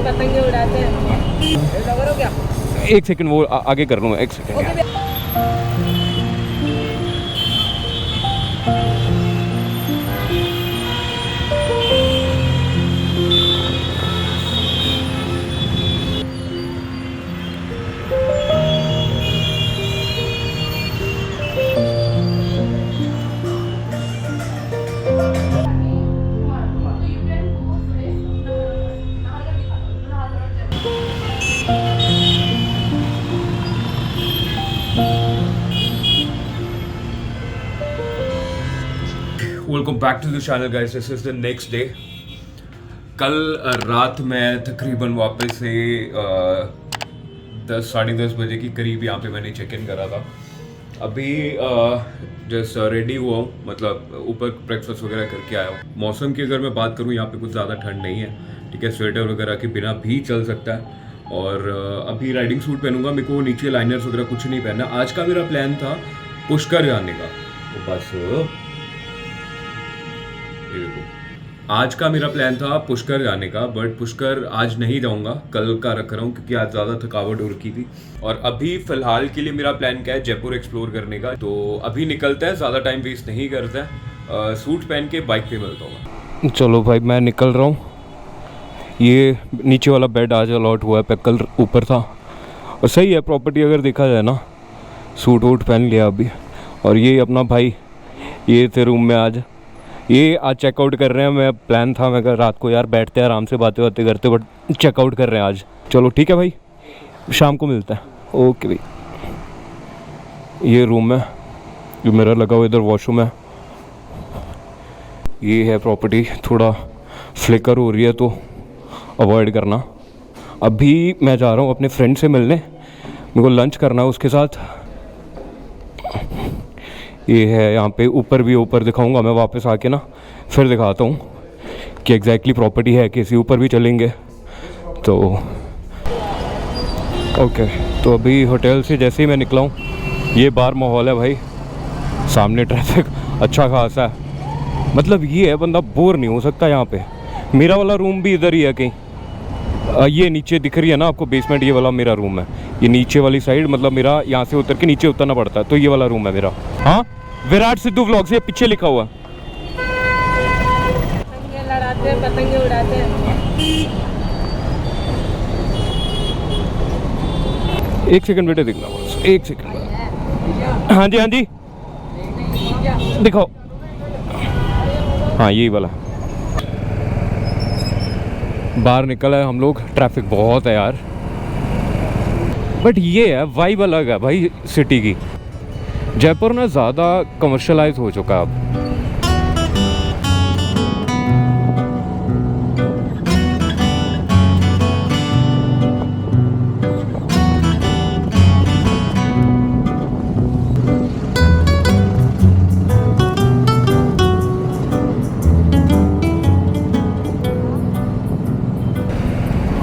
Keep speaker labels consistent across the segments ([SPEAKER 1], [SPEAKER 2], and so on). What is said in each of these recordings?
[SPEAKER 1] पतंगे उड़ाते हैं।
[SPEAKER 2] एक सेकंड, वो आगे कर लूँगा, एक second. Welcome back to the channel guys, this is the next day. कल रात मैं तकरीबन वापस से 10 साढ़े 10 बजे के करीब यहाँ पे मैंने चेक इन करा था। अभी जस्ट रेडी हुआ हूँ, मतलब ऊपर ब्रेकफास्ट वगैरह करके आया हूँ। मौसम की अगर मैं बात करूँ, यहाँ पे कुछ ज़्यादा ठंड नहीं है, ठीक है। स्वेटर वगैरह के बिना भी चल सकता है। और अभी राइडिंग सूट पहनूंगा, मेरे को नीचे लाइनर्स वगैरह कुछ नहीं पहनना। आज का मेरा प्लान था पुष्कर जाने का, तो बस आज का मेरा प्लान था पुष्कर जाने का, बट पुष्कर आज नहीं जाऊंगा, कल का रख रहा हूँ क्योंकि आज ज़्यादा थकावट हो रखी थी। और अभी फ़िलहाल के लिए मेरा प्लान क्या है, जयपुर एक्सप्लोर करने का। तो अभी निकलता है, ज़्यादा टाइम वेस्ट नहीं करता है। सूट पहन के बाइक पे मिलता हूँ। चलो भाई, मैं निकल रहा हूँ। ये नीचे वाला बेड आज अलॉट हुआ है, कल ऊपर था। और सही है प्रॉपर्टी अगर देखा जाए ना। सूट वूट पहन लिया अभी। और ये अपना भाई, ये थे रूम में आज। ये आज चेकआउट कर रहे हैं। मैं प्लान था, मैं कहा रात को यार बैठते हैं आराम से बातें बातें करते, बट चेकआउट कर रहे हैं आज। चलो ठीक है भाई, शाम को मिलता है। ओके भाई। ये रूम है, जो मेरा लगा हुआ, इधर वॉशरूम है। ये है प्रॉपर्टी, थोड़ा फ्लिकर हो रही है तो अवॉइड करना। अभी मैं जा रहा हूँ अपने फ्रेंड से मिलने, मेरे को लंच करना है उसके साथ। ये है यहाँ पे ऊपर भी, ऊपर दिखाऊंगा मैं वापस आके ना, फिर दिखाता हूँ कि एग्जैक्टली प्रॉपर्टी है कैसी। ऊपर भी चलेंगे तो ओके। तो अभी होटल से जैसे ही मैं निकला हूँ, ये बार माहौल है भाई, सामने ट्रैफिक अच्छा खासा है। मतलब ये है, बंदा बोर नहीं हो सकता यहाँ पे। मेरा वाला रूम भी इधर ही है कहीं, ये नीचे दिख रही है ना आपको बेसमेंट, ये वाला मेरा रूम है। ये नीचे वाली साइड, मतलब मेरा यहाँ से उतर के नीचे उतरना पड़ता है, तो ये वाला रूम है मेरा। हाँ, विराट सिद्धू व्लॉग्स, ये पीछे लिखा हुआ।
[SPEAKER 1] पतंगे लड़ाते हैं, पतंगे उड़ाते हैं।
[SPEAKER 2] एक सेकंड बेटे, दिखना बस, एक सेकंड। हाँ जी, हाँ जी, दिखाओ। हाँ, यही वाला। बाहर निकल है हम लोग, ट्रैफिक बहुत है यार, बट ये है वाइब अलग है भाई सिटी की। जयपुर ना ज़्यादा कमर्शलाइज हो चुका है अब।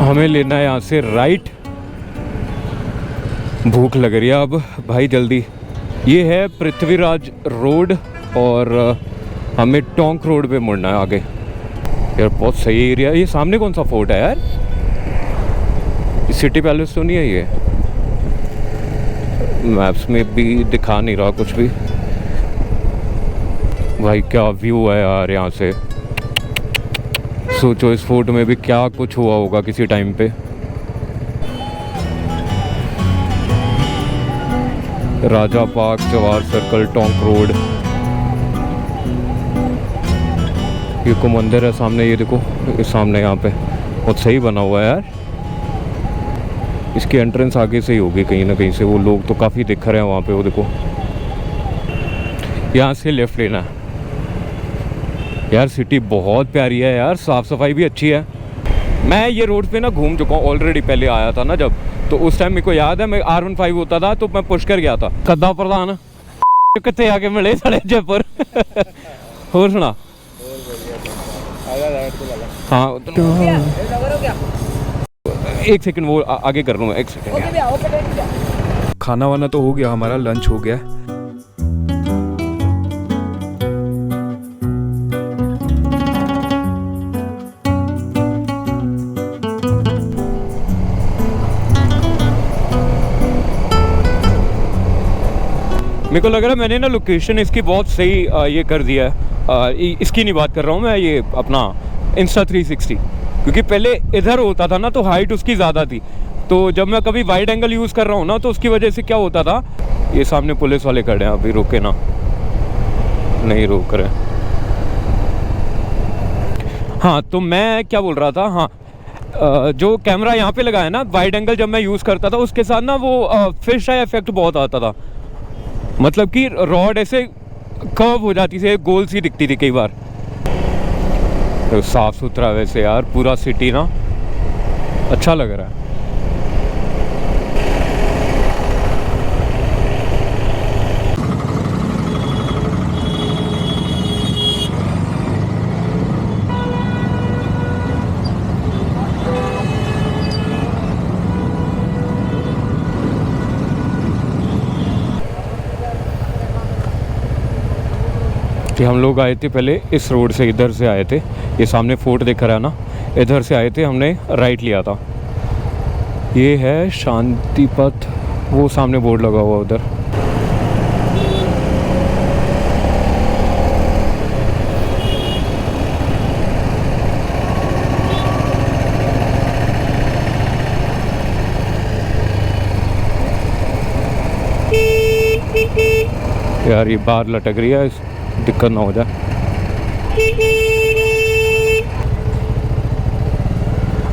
[SPEAKER 2] हमें लेना है यहाँ से राइट। भूख लग रही है अब भाई, जल्दी। ये है पृथ्वीराज रोड और हमें टोंक रोड पे मुड़ना है आगे। यार बहुत सही एरिया है। ये सामने कौन सा फोर्ट है यार? सिटी पैलेस तो नहीं है ये? मैप्स में भी दिखा नहीं रहा कुछ भी। भाई क्या व्यू है यार यहाँ से। सोचो इस फोर्ट में भी क्या कुछ हुआ होगा किसी टाइम पे। Raja park, Jawahar circle, Tonk road. ये को मंदिर है सामने, ये देखो, ये सामने यहाँ पे बहुत सही बना हुआ है यार। इसकी एंट्रेंस आगे से ही होगी कहीं ना कहीं से। वो लोग तो काफ़ी दिख रहे हैं वहाँ पे, वो देखो। यहाँ से लेफ्ट लेना है यार। सिटी बहुत प्यारी है यार, साफ़ सफाई भी अच्छी है। मैं ये रोड पे ना घूम चुका हूँ ऑलरेडी, पहले आया था ना जब, तो उस टाइम मेरे को याद है, मैं R15 होता था तो मैं पुष्कर गया था। कद्दा प्रधान कितने आके मिले साढ़े जयपुर। और सुना। हाँ एक सेकंड, वो आगे कर लूँगा, एक सेकंड। खाना वाना तो हो गया हमारा, लंच हो गया। मेरे को लग रहा है मैंने ना लोकेशन इसकी बहुत सही ये कर दिया है। इसकी नहीं बात कर रहा हूँ मैं, ये अपना इंस्टा 360, क्योंकि पहले इधर होता था ना तो हाइट उसकी ज़्यादा थी, तो जब मैं कभी वाइड एंगल यूज़ कर रहा हूँ ना तो उसकी वजह से क्या होता था, ये सामने पुलिस वाले खड़े हैं, अभी रोके ना, नहीं रोक रहे। हाँ तो मैं क्या बोल रहा था, हाँ जो कैमरा यहाँ पे लगा है ना, वाइड एंगल जब मैं यूज़ करता था उसके साथ ना वो फिश आई इफेक्ट बहुत आता था, मतलब कि रॉड ऐसे कर्व हो जाती थी, गोल सी दिखती थी कई बार। तो साफ़ सुथरा वैसे यार पूरा सिटी ना, अच्छा लग रहा है। कि हम लोग आए थे पहले इस रोड से, इधर से आए थे, ये सामने फोर्ट दिख रहा है ना, इधर से आए थे, हमने राइट लिया था। ये है शांति पथ, वो सामने बोर्ड लगा हुआ उधर। यार ये बाहर लटक रही है, दिक्कत ना हो जाए।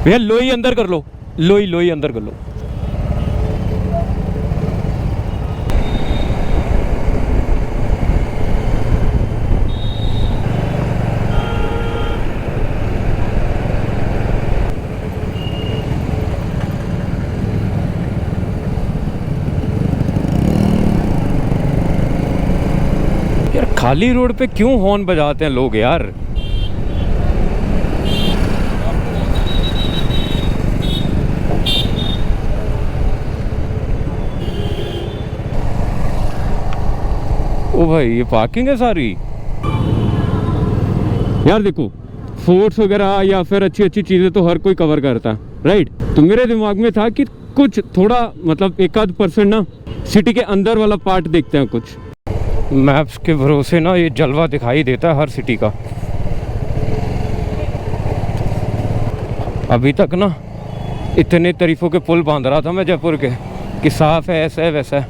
[SPEAKER 2] भैया लोई अंदर कर लो, लोई अंदर कर लो। खाली रोड पे क्यों हॉर्न बजाते हैं लोग यार। ओ भाई ये पार्किंग है सारी। यार देखो फोर्ट्स वगैरह या फिर अच्छी अच्छी चीज़ें तो हर कोई कवर करता है, राइट। तो मेरे दिमाग में था कि कुछ थोड़ा मतलब 1-8% ना सिटी के अंदर वाला पार्ट देखते हैं कुछ। मैप्स के भरोसे ना ये जलवा दिखाई देता है हर सिटी का। अभी तक ना इतने तारीफों के पुल बांध रहा था मैं जयपुर के कि साफ है, ऐसा है वैसा है।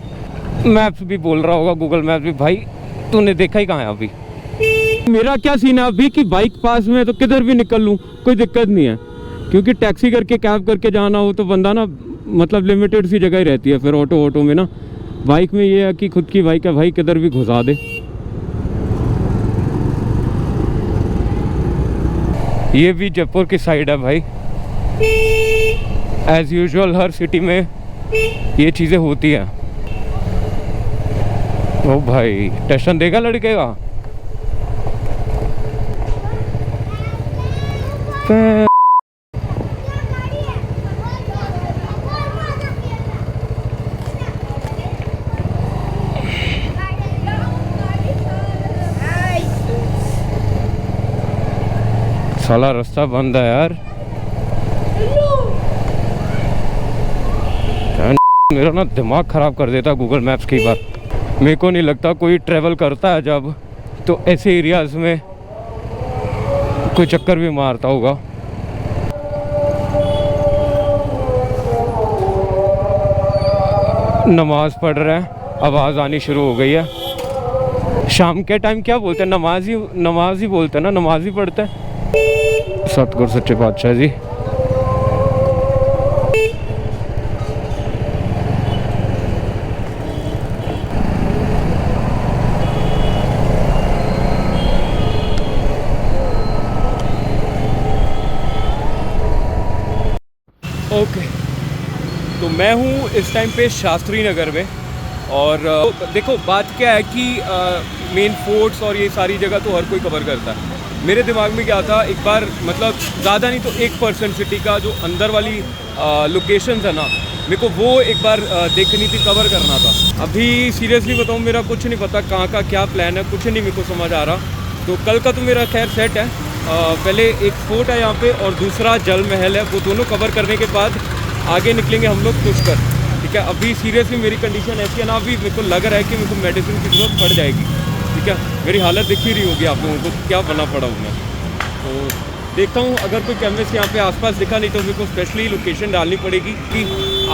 [SPEAKER 2] मैप्स भी बोल रहा होगा, गूगल मैप्स भी, भाई तूने देखा ही कहाँ है अभी। मेरा क्या सीन है अभी कि बाइक पास में है तो किधर भी निकल लूँ, कोई दिक्कत नहीं है, क्योंकि टैक्सी करके कैब करके जाना हो तो बंदा ना मतलब लिमिटेड सी जगह ही रहती है, फिर ऑटो में ना। बाइक में ये है कि खुद की बाइक है भाई, किधर भी घुसा दे। ये भी जयपुर की साइड है भाई, एज यूजुअल हर सिटी में ये चीज़ें होती है। ओ भाई टेंशन देगा लड़के का। साला रास्ता बंद है यार। मेरा ना दिमाग ख़राब कर देता गूगल मैप्स कई बार। मेरे को नहीं लगता कोई ट्रैवल करता है जब तो ऐसे एरियाज में कोई चक्कर भी मारता होगा। नमाज पढ़ रहे हैं, आवाज़ आनी शुरू हो गई है। शाम के टाइम क्या बोलते हैं, नमाज ही बोलते हैं ना, नमाज ही पढ़ते हैं। सतगुरु सच्चे पातशाह जी। ओके तो मैं हूँ इस टाइम पे शास्त्री नगर में, और देखो बात क्या है कि मेन फोर्ट्स और ये सारी जगह तो हर कोई कवर करता है। मेरे दिमाग में क्या था, एक बार मतलब ज़्यादा नहीं तो 1% सिटी का जो अंदर वाली लोकेशंस है ना, मेरे को वो एक बार देखनी थी, कवर करना था। अभी सीरियसली बताऊँ मेरा कुछ नहीं पता कहाँ का क्या प्लान है, कुछ नहीं मेरे को समझ आ रहा। तो कल का तो मेरा खैर सेट है। पहले एक फोर्ट है यहाँ पे और दूसरा जल महल है, वो दोनों कवर करने के बाद आगे निकलेंगे हम लोग पुष्कर। ठीक है। अभी सीरियसली मेरी कंडीशन ऐसी है ना, अभी मेरे को लग रहा है कि मेरे को मेडिसिन की ज़रूरत पड़ जाएगी, ठीक है। मेरी हालत दिख ही रही होगी आप लोगों को, क्या बना पड़ा हूँ मैं। तो देखता हूँ अगर कोई केमिस्ट यहाँ पे आसपास दिखा, नहीं तो मेरे को स्पेशली लोकेशन डालनी पड़ेगी कि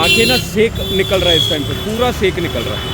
[SPEAKER 2] आगे ना सेक निकल रहा है, इस टाइम पे पूरा सेक निकल रहा है।